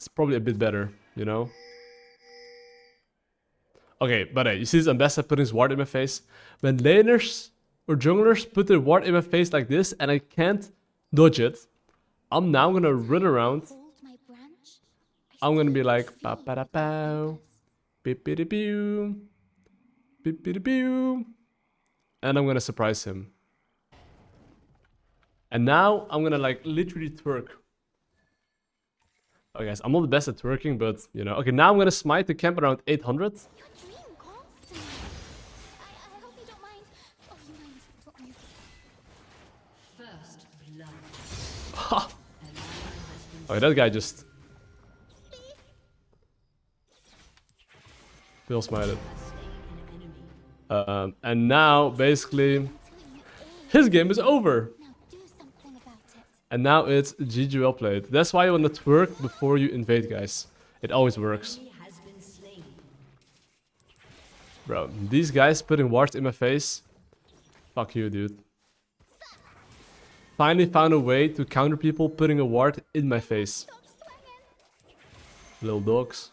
it's probably a bit better, you know? Okay, but hey, you see this Ambassador putting his ward in my face? When laners or junglers put their ward in my face like this and I can't dodge it, I'm now gonna run around. I'm gonna be like, pa pa da pow, beep beep pew, beep beep pew, and I'm gonna surprise him. And now I'm gonna like literally twerk. Oh guys, I'm not the best at twerking, but you know. Okay, now I'm gonna smite the camp around 800. Okay, that guy just feel smited. And now basically his game is over. And now it's GG well played. That's why you want to twerk before you invade, guys. It always works. Bro, these guys putting wards in my face. Fuck you, dude. Finally found a way to counter people putting a ward in my face. Little dogs.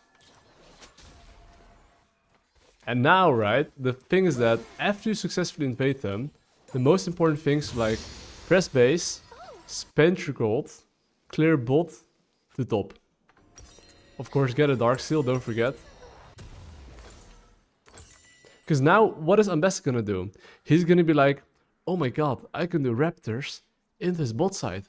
And now, right, the thing is that after you successfully invade them, the most important things like press base, spend your gold, clear bot to top. Of course, get a dark seal, don't forget. Because now, what is Ambassador gonna do? He's gonna be like, oh my god, I can do raptors in this bot side.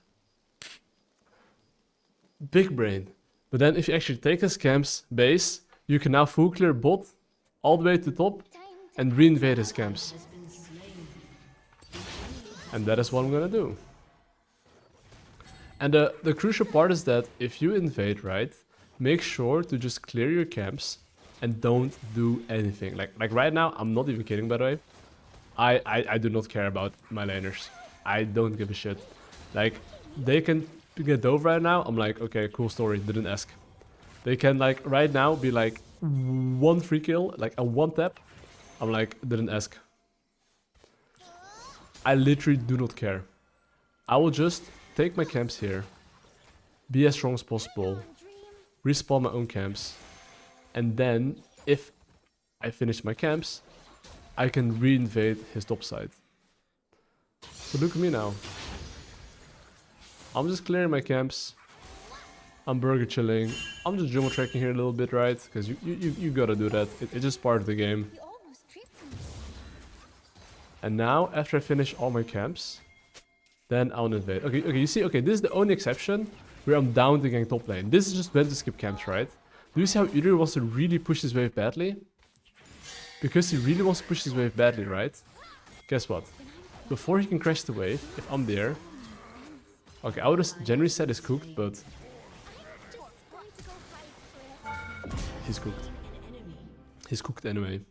Big brain. But then if you actually take his camp's base, you can now full clear bot all the way to top and re-invade his camps. And that is what I'm gonna do. And the crucial part is that if you invade, right, make sure to just clear your camps and don't do anything. Like right now, I'm not even kidding, by the way. I do not care about my laners. I don't give a shit. Like, they can get dove right now. I'm like, okay, cool story, didn't ask. They can, like, right now be like, one free kill, like a one tap. I'm like, didn't ask. I literally do not care. I will just take my camps here, be as strong as possible, respawn my own camps, and then, if I finish my camps, I can re-invade his top side. So look at me now. I'm just clearing my camps. I'm burger chilling. I'm just jungle tracking here a little bit, right? Because you gotta do that. It's just part of the game. And now, after I finish all my camps, then I'll invade. Okay, you see, okay, this is the only exception where I'm down to gank top lane. This is just when to skip camps, right? Do you see how Udyr wants to really push this wave badly? Because he really wants to push this wave badly, right? Guess what? Before he can crash the wave, if I'm there... Okay, I would have generally said it's cooked, but... He's cooked. He's cooked anyway.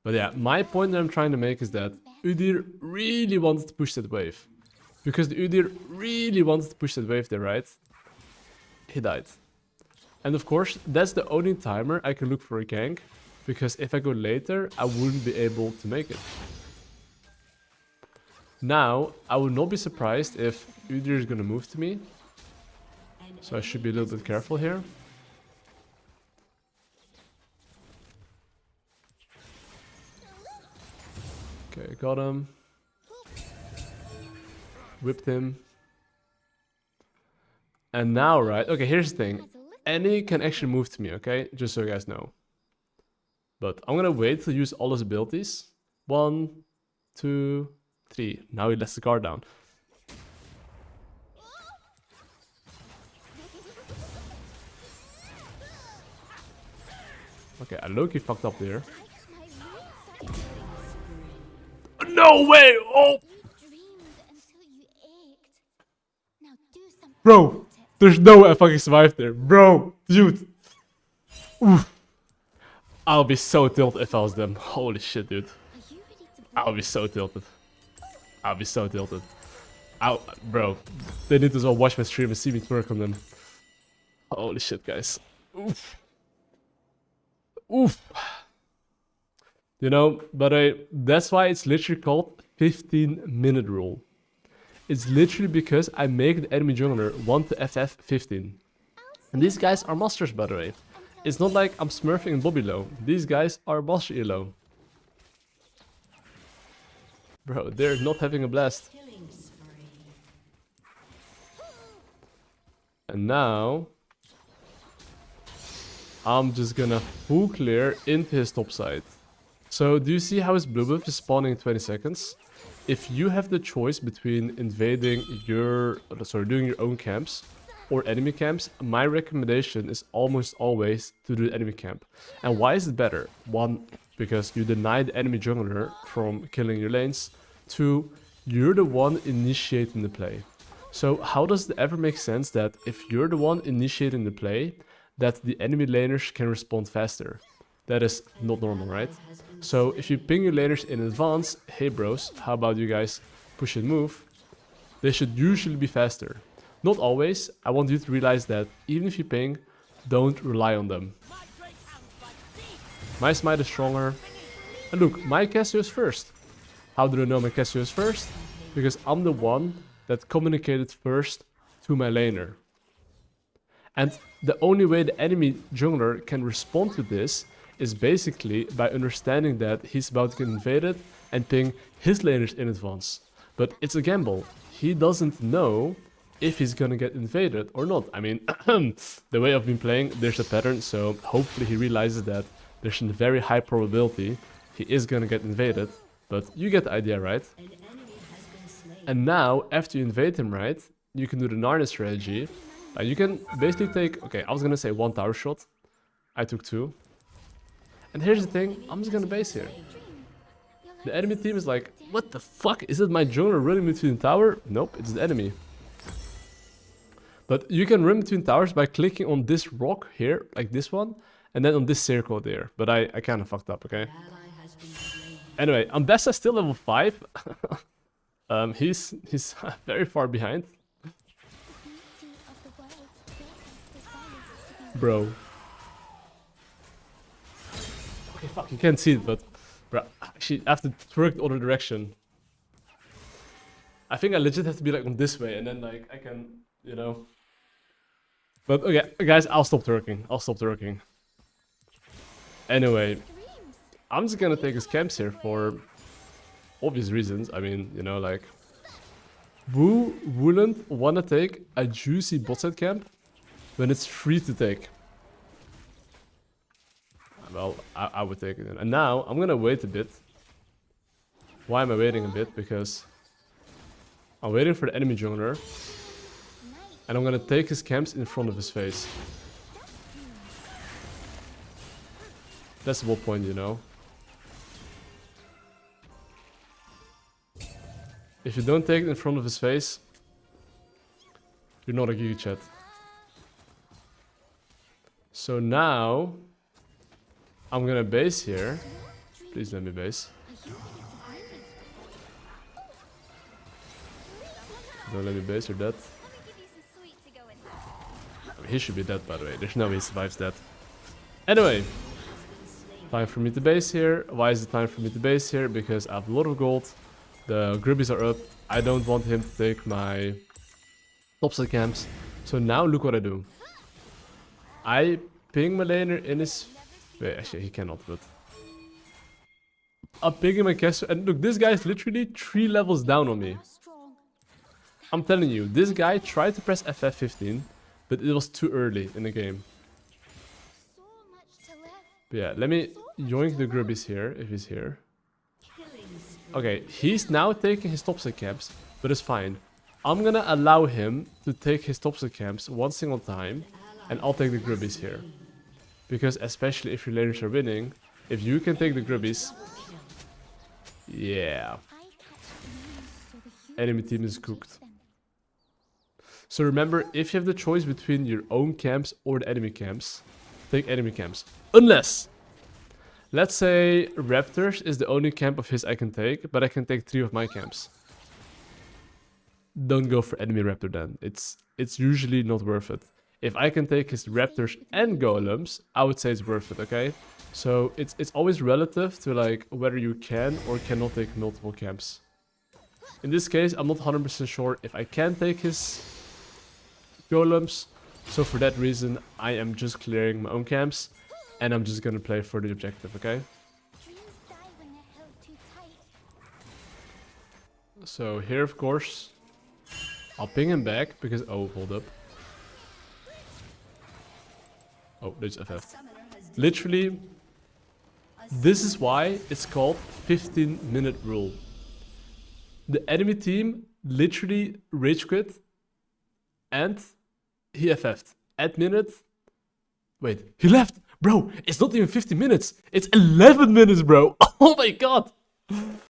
But yeah, my point that I'm trying to make is that Udyr really wanted to push that wave. Because the Udyr really wanted to push that wave there, right? He died. And of course, that's the only timer I can look for a gank. Because if I go later, I wouldn't be able to make it. Now, I would not be surprised if Udyr is gonna move to me. So I should be a little bit careful here. Okay, got him. Whipped him. And now, right? Okay, here's the thing. Any can actually move to me, okay? Just so you guys know. But I'm gonna wait to use all his abilities. 1, 2, 3. Now he lets the guard down. Okay, I low-key fucked up there. No way! Oh! Bro, there's no way I fucking survived there. Bro, dude. Oof. I'll be so tilted if I was them. Holy shit, dude. I'll be so tilted. I'll be so tilted. Bro, they need to as well watch my stream and see me twerk on them. Holy shit, guys. Oof. Oof. You know, but that's why it's literally called 15-minute rule. It's literally because I make the enemy jungler want to FF 15. And these guys are masters, by the way. It's not like I'm smurfing in Bobby low. These guys are master elo. Bro, they're not having a blast. And now I'm just gonna full clear into his top side. So do you see how his blue buff is spawning in 20 seconds? If you have the choice between invading doing your own camps or enemy camps, my recommendation is almost always to do the enemy camp. And why is it better? One, because you deny the enemy jungler from killing your lanes. Two, you're the one initiating the play. So how does it ever make sense that if you're the one initiating the play, that the enemy laners can respond faster? That is not normal, right? So if you ping your laners in advance, hey bros, how about you guys push and move? They should usually be faster. Not always. I want you to realize that even if you ping, don't rely on them. My smite is stronger. And look, my Cassio is first. How do I know my Cassio is first? Because I'm the one that communicated first to my laner. And the only way the enemy jungler can respond to this is basically by understanding that he's about to get invaded and ping his laners in advance. But it's a gamble. He doesn't know if he's gonna get invaded or not. I mean, the way I've been playing, there's a pattern, so hopefully he realizes that there's a very high probability he is gonna get invaded. But you get the idea, right? And now, after you invade him, right, you can do the Narnia strategy. You can basically take, okay, I was gonna say 1 tower shot. I took 2. And here's the thing, I'm just gonna base here. The enemy team is like, what the fuck? Is it my jungler running between tower? Nope, it's the enemy. But you can run between towers by clicking on this rock here, like this one, and then on this circle there. But I kind of fucked up, okay? Anyway, Ambessa is still level 5. He's very far behind. Bro. Okay, fuck, you can't see it, but... Bro, actually, I have to twerk the other direction. I think I legit have to be like on this way, and then like, I can, you know... But okay, guys, I'll stop twerking. I'll stop twerking. Anyway, I'm just gonna take his camps here for obvious reasons. I mean, you know, like... Who wouldn't wanna take a juicy bot side camp when it's free to take? Well, I would take it. And now, I'm gonna wait a bit. Why am I waiting a bit? Because I'm waiting for the enemy jungler. And I'm gonna take his camps in front of his face. That's the whole point, you know. If you don't take it in front of his face, you're not a Giga Chat. So now, I'm gonna base here. Please let me base. Don't let me base, you're dead. I mean, he should be dead, by the way. There's no way he survives that. Anyway, time for me to base here. Why is it time for me to base here? Because I have a lot of gold. The gribbies are up. I don't want him to take my topside camps. So now look what I do. I ping my laner in his... Wait, actually he cannot, but... I'm pinging my Cassio, and look, this guy is literally 3 levels down on me. I'm telling you, this guy tried to press FF15, but it was too early in the game. But yeah, let me yoink the grubbies here, if he's here. Okay, he's now taking his topside camps, but it's fine. I'm gonna allow him to take his topside camps one single time, and I'll take the grubbies here. Because especially if your laners are winning, if you can take the grubbies... Yeah. Enemy team is cooked. So remember, if you have the choice between your own camps or the enemy camps, take enemy camps. Unless, let's say Raptors is the only camp of his I can take, but I can take 3 of my camps. Don't go for enemy Raptor then. It's usually not worth it. If I can take his Raptors and Golems, I would say it's worth it, okay? So it's always relative to like whether you can or cannot take multiple camps. In this case, I'm not 100% sure if I can take his Golems, So for that reason, I am just clearing my own camps, and I'm just gonna play for the objective, okay? So here, of course, I'll ping him back because... Oh, hold up. Oh, there's FF. Literally, this is why it's called 15-minute rule. The enemy team literally rage quit and he FF'd. At minute... Wait, he left! Bro, it's not even 50 minutes. It's 11 minutes, bro. Oh my god.